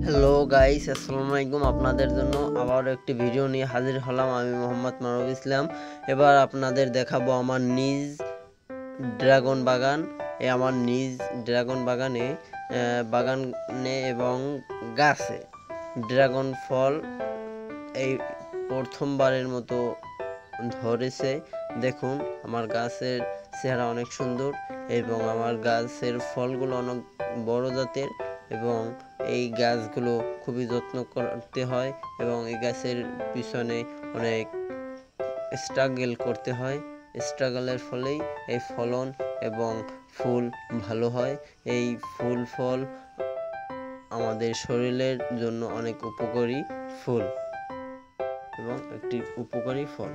Hello guys, আসসালামু আলাইকুম। আপনাদের জন্য আবার একটি ভিডিও নিয়ে হাজির হলাম। আমি মোহাম্মদ মারুফ ইসলাম। এবার আপনাদের দেখাবো আমার নিজ ড্রাগন বাগান। আমার নিজ ড্রাগন বাগানে এবং গাছে ড্রাগন ফল এই প্রথমবারের মতো ধরেছে। দেখুন, আমার গাছের চেহারা অনেক সুন্দর এবং আমার গাছের ফলগুলো অনেক বড় জাতের এবং এই গাছগুলো খুবই যত্ন করতে হয় এবং এই গাছের পিছনে অনেক স্ট্রাগল করতে হয়। স্ট্রাগলের ফলেই এই ফলন এবং ফুল ভালো হয়। এই ফল আমাদের শরীরের জন্য অনেক উপকারী ফুল এবং একটি উপকারী ফল।